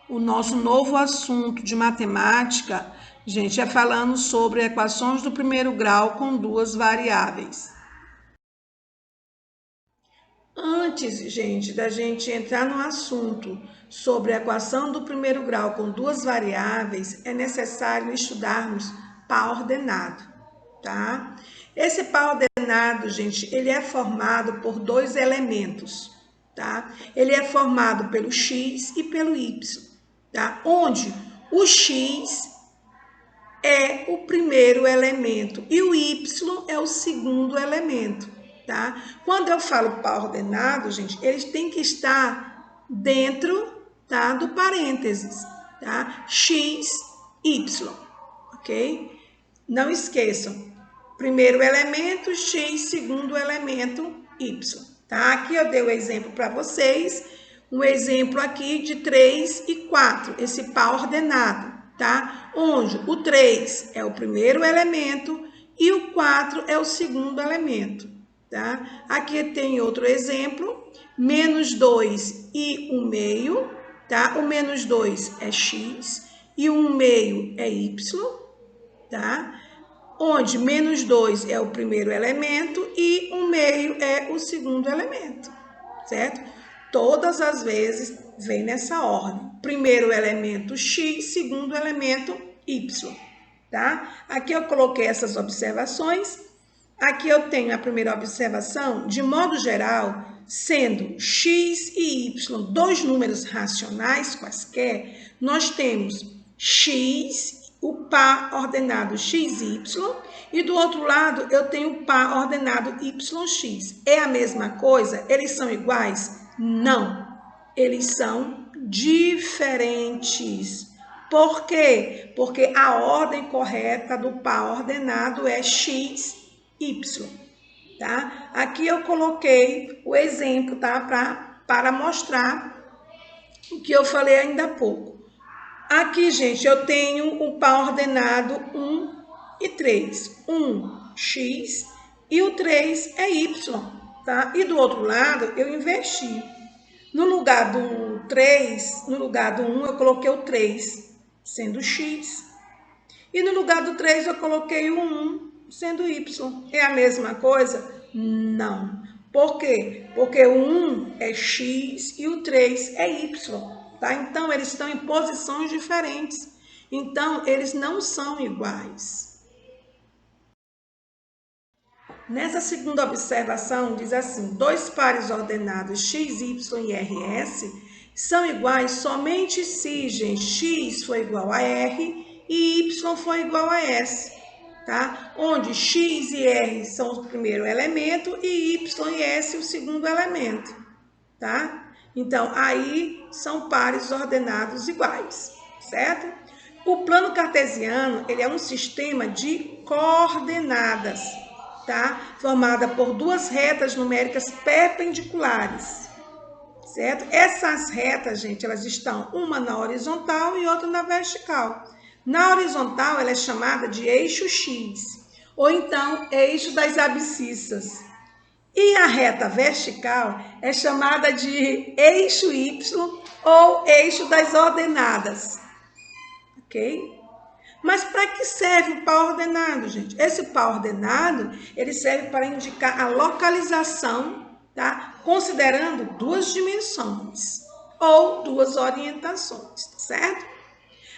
O nosso novo assunto de matemática, gente, é falando sobre equações do primeiro grau com duas variáveis. Antes, gente, da gente entrar no assunto sobre a equação do primeiro grau com duas variáveis, é necessário estudarmos par ordenado, tá? Esse par ordenado, gente, ele é formado por dois elementos, tá? Ele é formado pelo x e pelo y, tá? Onde o x é o primeiro elemento e o y é o segundo elemento, tá? Quando eu falo par ordenado, gente, eles têm que estar dentro, tá, do parênteses, tá? X, y, ok? Não esqueçam, primeiro elemento x, segundo elemento y, tá? Aqui eu dei o exemplo para vocês, um exemplo aqui de 3 e 4, esse par ordenado, tá? Onde o 3 é o primeiro elemento e o 4 é o segundo elemento, tá? Aqui tem outro exemplo, menos 2 e 1 meio, tá? O menos 2 é x e 1 meio é y, tá? Onde menos 2 é o primeiro elemento e 1 meio é o segundo elemento, certo? Todas as vezes vem nessa ordem. Primeiro elemento x, segundo elemento y, tá? Aqui eu coloquei essas observações. Aqui eu tenho a primeira observação, de modo geral, sendo x e y dois números racionais quaisquer, nós temos x, o par ordenado xy, e do outro lado eu tenho o par ordenado yx. É a mesma coisa? Eles são iguais? Não, eles são diferentes. Por quê? Porque a ordem correta do par ordenado é x, y, tá? Aqui eu coloquei o exemplo, tá? Para mostrar o que eu falei ainda há pouco. Aqui, gente, eu tenho o par ordenado 1 e 3. 1, x, e o 3 é y, tá? E do outro lado, eu inverti. No lugar do 3, no lugar do 1, eu coloquei o 3, sendo x. E no lugar do 3, eu coloquei o 1, sendo y. É a mesma coisa? Não. Por quê? Porque o 1 é x e o 3 é y. Tá? Então, eles estão em posições diferentes. Então, eles não são iguais. Nessa segunda observação, diz assim, dois pares ordenados x, y e rs são iguais somente se, gente, x for igual a r e y for igual a s, tá? Onde x e r são o primeiro elemento e y e s o segundo elemento, tá? Então, aí são pares ordenados iguais, certo? O plano cartesiano, ele é um sistema de coordenadas, tá? Formada por duas retas numéricas perpendiculares, certo? Essas retas, gente, elas estão uma na horizontal e outra na vertical. Na horizontal, ela é chamada de eixo X, ou então eixo das abscissas. E a reta vertical é chamada de eixo Y ou eixo das ordenadas, ok? Mas para que serve o par ordenado, gente? Esse par ordenado, ele serve para indicar a localização, tá? Considerando duas dimensões ou duas orientações, certo?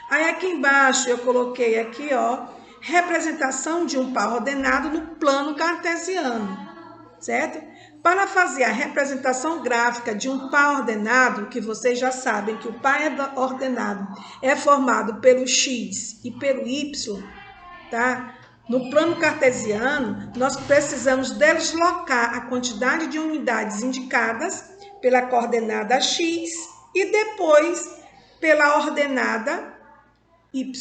Aí aqui embaixo eu coloquei aqui, ó, representação de um par ordenado no plano cartesiano, certo? Para fazer a representação gráfica de um par ordenado, que vocês já sabem que o par ordenado é formado pelo x e pelo y, tá? No plano cartesiano, nós precisamos deslocar a quantidade de unidades indicadas pela coordenada x e depois pela ordenada y.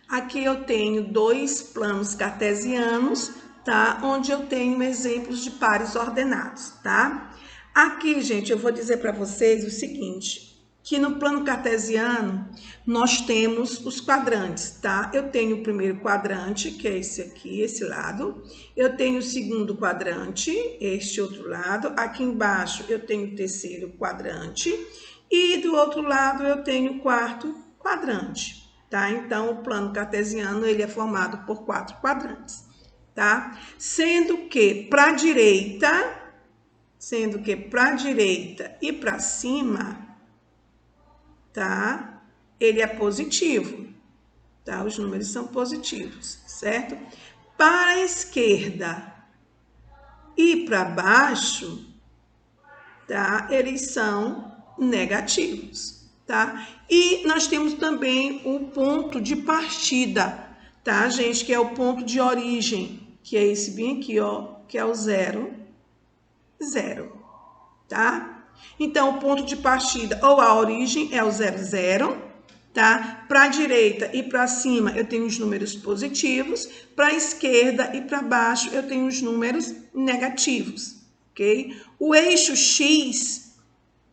Aqui eu tenho dois planos cartesianos, tá? Onde eu tenho exemplos de pares ordenados, tá? Aqui, gente, eu vou dizer para vocês o seguinte. que no plano cartesiano nós temos os quadrantes, tá? Eu tenho o primeiro quadrante, que é esse aqui, esse lado. Eu tenho o segundo quadrante, este outro lado. Aqui embaixo eu tenho o terceiro quadrante. E do outro lado eu tenho o quarto quadrante, tá? Então, o plano cartesiano ele é formado por 4 quadrantes, tá? Sendo que para a direita e para cima, tá? Ele é positivo, tá? Os números são positivos, certo? Para a esquerda e para baixo, tá? Eles são negativos, tá? E nós temos também o ponto de partida, tá, gente? Que é o ponto de origem, que é esse bem aqui, ó, que é o 0, 0, tá? Então, o ponto de partida ou a origem é o 0, 0, tá? Para a direita e para cima eu tenho os números positivos, para a esquerda e para baixo eu tenho os números negativos, ok? O eixo X,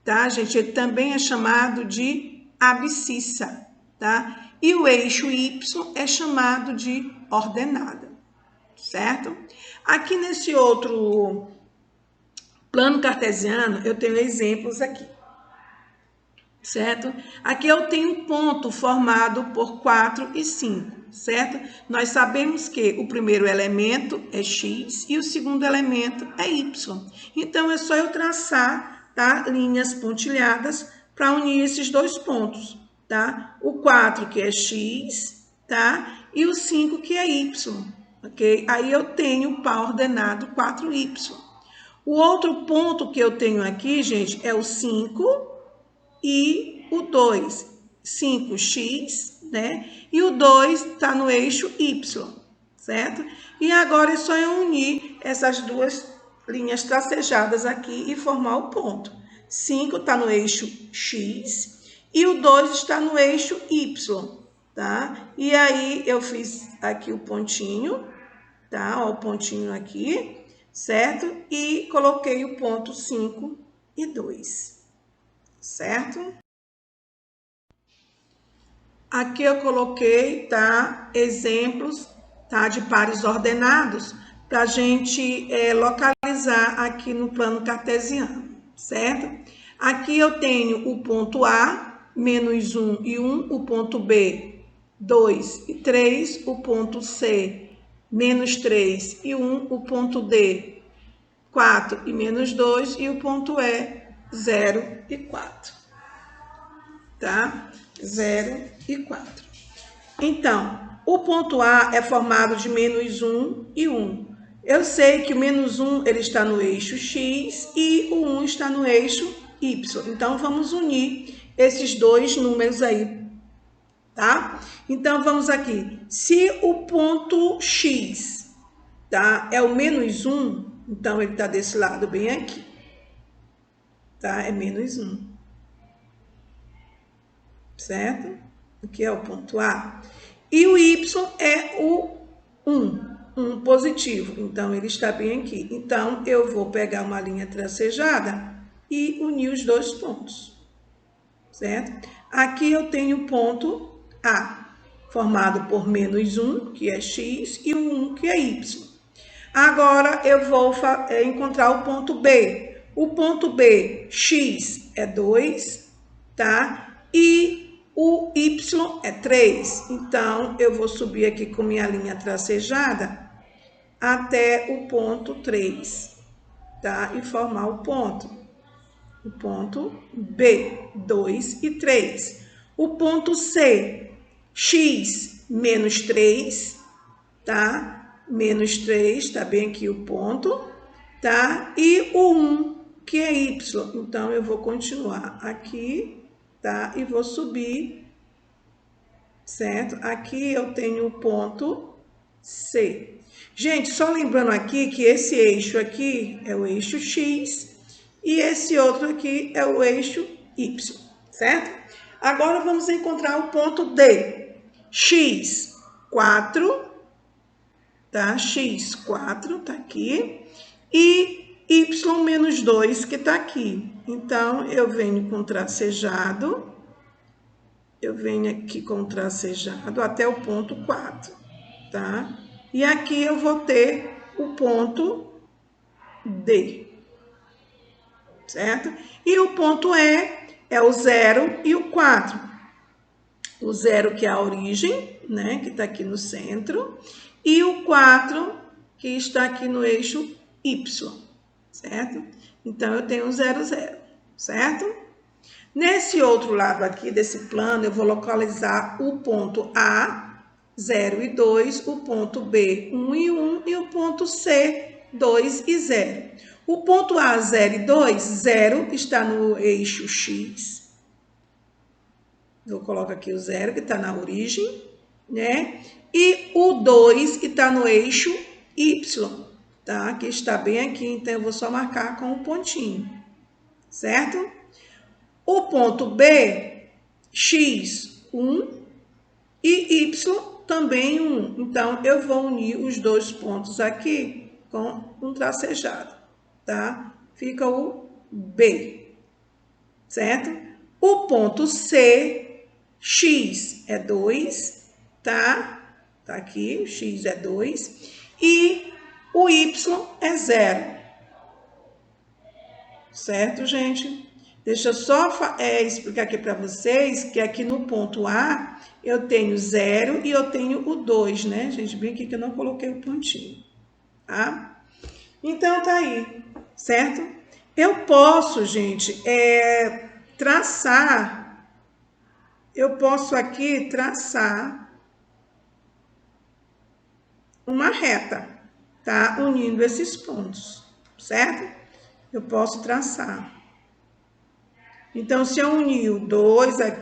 tá, gente, ele também é chamado de abscissa, tá? E o eixo Y é chamado de ordenada, certo? Aqui nesse outro plano cartesiano, eu tenho exemplos aqui, certo? Aqui eu tenho um ponto formado por 4 e 5, certo? Nós sabemos que o primeiro elemento é x e o segundo elemento é y. Então, é só eu traçar, tá, linhas pontilhadas para unir esses dois pontos, tá? O 4 que é x, tá? E o 5 que é y, ok? Aí eu tenho o par ordenado 4y. O outro ponto que eu tenho aqui, gente, é o 5 e o 2. 5x, né? E o 2 está no eixo y, certo? E agora é só eu unir essas duas linhas tracejadas aqui e formar o ponto. 5 está no eixo x e o 2 está no eixo y, tá? E aí eu fiz aqui o pontinho, tá? Ó, o pontinho aqui, certo? E coloquei o ponto 5 e 2, certo? Aqui eu coloquei, tá? Exemplos, tá? De pares ordenados para a gente localizar aqui no plano cartesiano, certo? Aqui eu tenho o ponto A, menos 1 e 1, o ponto B, 2 e 3, o ponto C, menos 3 e 1, o ponto D, 4 e menos 2, e o ponto E, 0 e 4, tá? 0 e 4. Então, o ponto A é formado de menos 1 e 1. Eu sei que o menos 1 ele está no eixo X e o 1 está no eixo Y. Então, vamos unir esses dois números aí, tá? Então, vamos aqui. Se o ponto X, tá, é o menos 1, então ele está desse lado bem aqui, tá? É menos 1, certo? Aqui é o ponto A. E o Y é o 1 positivo, então ele está bem aqui. Então, eu vou pegar uma linha tracejada e unir os dois pontos, certo? Aqui eu tenho o ponto A, formado por menos 1, que é x, e o 1, que é y. Agora, eu vou encontrar o ponto B. O ponto B, x é 2, tá? E o y é 3. Então, eu vou subir aqui com minha linha tracejada até o ponto 3, tá? E formar o ponto B, 2 e 3. O ponto C, x menos 3, tá? Menos 3, tá bem aqui o ponto, tá? E o 1, que é y. Então, eu vou continuar aqui, tá? E vou subir, certo? Aqui eu tenho o ponto C. Gente, só lembrando aqui que esse eixo aqui é o eixo X e esse outro aqui é o eixo Y, certo? Agora vamos encontrar o ponto D. X, 4, tá? X, 4, tá aqui. E y menos 2 que está aqui. Então, eu venho com tracejado, eu venho aqui com tracejado até o ponto 4, tá? E aqui eu vou ter o ponto D, certo? E o ponto E é o 0 e o 4. O 0 que é a origem, né, que está aqui no centro, e o 4 que está aqui no eixo Y, certo? Então, eu tenho 0, 0, certo? Nesse outro lado aqui desse plano, eu vou localizar o ponto A, 0 e 2, o ponto B, 1 e 1, e o ponto C, 2 e 0. O ponto A, 0 e 2, 0 está no eixo X. Eu coloco aqui o 0, que está na origem, né? E o 2, que está no eixo Y, tá? Que está bem aqui, então eu vou só marcar com um pontinho, certo? O ponto B, X, 1 e Y também 1. Então, eu vou unir os dois pontos aqui com um tracejado, tá? Fica o B, certo? O ponto C, X é 2, tá? Tá aqui, X é 2. E o Y é 0. Certo, gente? Deixa eu só explicar aqui para vocês que aqui no ponto A eu tenho 0 e eu tenho o 2, né? Gente, bem aqui que eu não coloquei o pontinho, tá? Então, tá aí, certo? Eu posso, gente, traçar, eu posso aqui traçar uma reta, tá? Unindo esses pontos, certo? Eu posso traçar. Então, se eu unir o 2 aqui,